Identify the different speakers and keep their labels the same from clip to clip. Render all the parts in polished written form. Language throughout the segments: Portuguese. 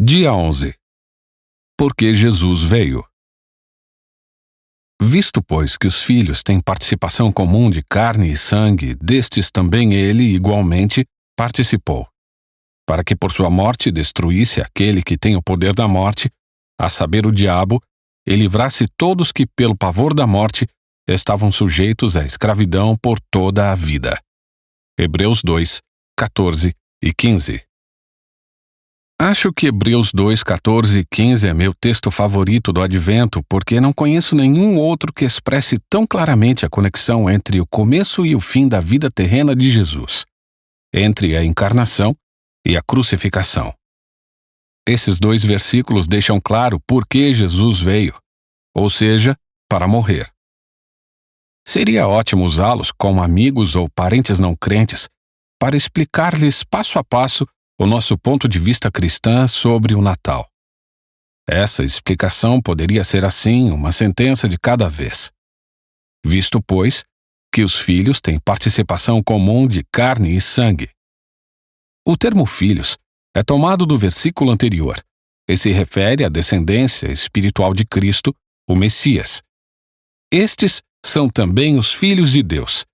Speaker 1: Dia 11. Porque Jesus veio. Visto, pois, que os filhos têm participação comum de carne e sangue, destes também ele, igualmente, participou, para que por sua morte destruísse aquele que tem o poder da morte, a saber, o diabo, e livrasse todos que, pelo pavor da morte, estavam sujeitos à escravidão por toda a vida. Hebreus 2, 14 e 15. Acho que Hebreus 2, 14 e 15 é meu texto favorito do Advento porque não conheço nenhum outro que expresse tão claramente a conexão entre o começo e o fim da vida terrena de Jesus, entre a encarnação e a crucificação. Esses dois versículos deixam claro por que Jesus veio, ou seja, para morrer. Seria ótimo usá-los como amigos ou parentes não crentes para explicar-lhes passo a passo o nosso ponto de vista cristã sobre o Natal. Essa explicação poderia ser assim, uma sentença de cada vez. Visto, pois, que os filhos têm participação comum de carne e sangue. O termo filhos é tomado do versículo anterior e se refere à descendência espiritual de Cristo, o Messias. Estes são também os filhos de Deus.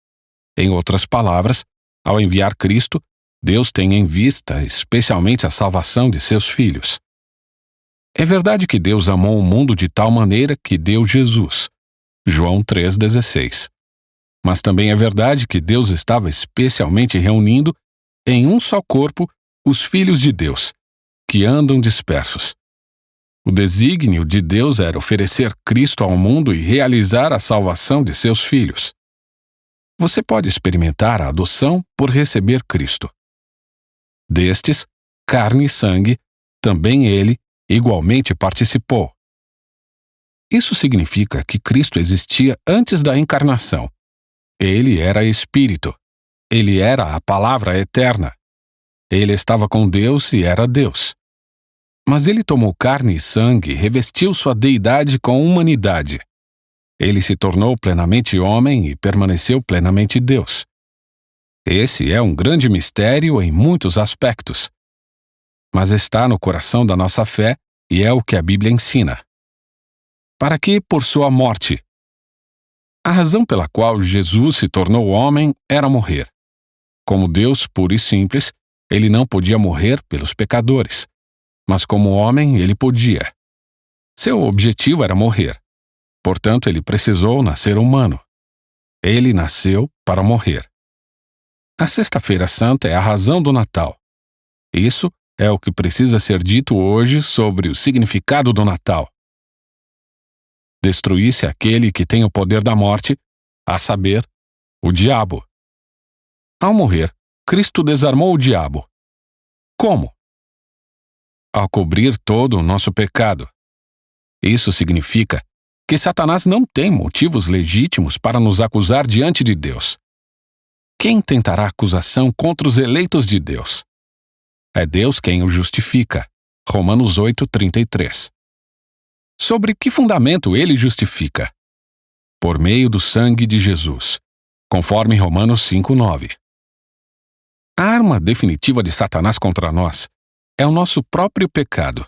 Speaker 1: Em outras palavras, ao enviar Cristo, Deus tem em vista especialmente a salvação de seus filhos. É verdade que Deus amou o mundo de tal maneira que deu Jesus. João 3,16. Mas também é verdade que Deus estava especialmente reunindo em um só corpo os filhos de Deus, que andam dispersos. O desígnio de Deus era oferecer Cristo ao mundo e realizar a salvação de seus filhos. Você pode experimentar a adoção por receber Cristo. Destes, carne e sangue, também ele igualmente participou. Isso significa que Cristo existia antes da encarnação. Ele era Espírito. Ele era a Palavra eterna. Ele estava com Deus e era Deus. Mas ele tomou carne e sangue e revestiu sua deidade com humanidade. Ele se tornou plenamente homem e permaneceu plenamente Deus. Esse é um grande mistério em muitos aspectos, mas está no coração da nossa fé e é o que a Bíblia ensina. Para que, por sua morte? A razão pela qual Jesus se tornou homem era morrer. Como Deus puro e simples, ele não podia morrer pelos pecadores, mas como homem ele podia. Seu objetivo era morrer. Portanto, ele precisou nascer humano. Ele nasceu para morrer. A Sexta-feira Santa é a razão do Natal. Isso é o que precisa ser dito hoje sobre o significado do Natal. Destruísse aquele que tem o poder da morte, a saber, o diabo. Ao morrer, Cristo desarmou o diabo. Como? Ao cobrir todo o nosso pecado. Isso significa que Satanás não tem motivos legítimos para nos acusar diante de Deus. Quem tentará acusação contra os eleitos de Deus? É Deus quem o justifica. Romanos 8:33. Sobre que fundamento ele justifica? Por meio do sangue de Jesus, conforme Romanos 5:9. A arma definitiva de Satanás contra nós é o nosso próprio pecado.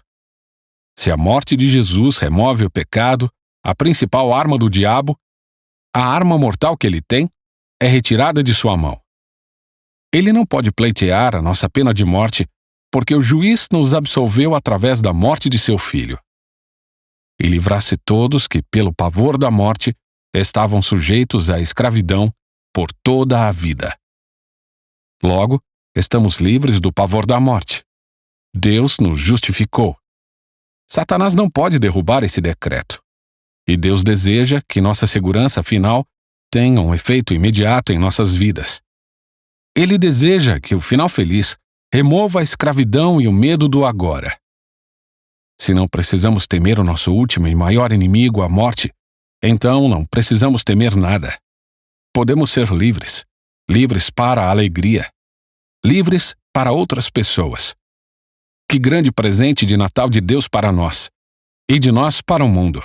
Speaker 1: Se a morte de Jesus remove o pecado, a principal arma do diabo, a arma mortal que ele tem, é retirada de sua mão. Ele não pode pleitear a nossa pena de morte, porque o juiz nos absolveu através da morte de seu filho. E livrasse todos que, pelo pavor da morte, estavam sujeitos à escravidão por toda a vida. Logo, estamos livres do pavor da morte. Deus nos justificou. Satanás não pode derrubar esse decreto. E Deus deseja que nossa segurança final tenha um efeito imediato em nossas vidas. Ele deseja que o final feliz remova a escravidão e o medo do agora. Se não precisamos temer o nosso último e maior inimigo, a morte, então não precisamos temer nada. Podemos ser livres, livres para a alegria, livres para outras pessoas. Que grande presente de Natal de Deus para nós, e de nós para o mundo.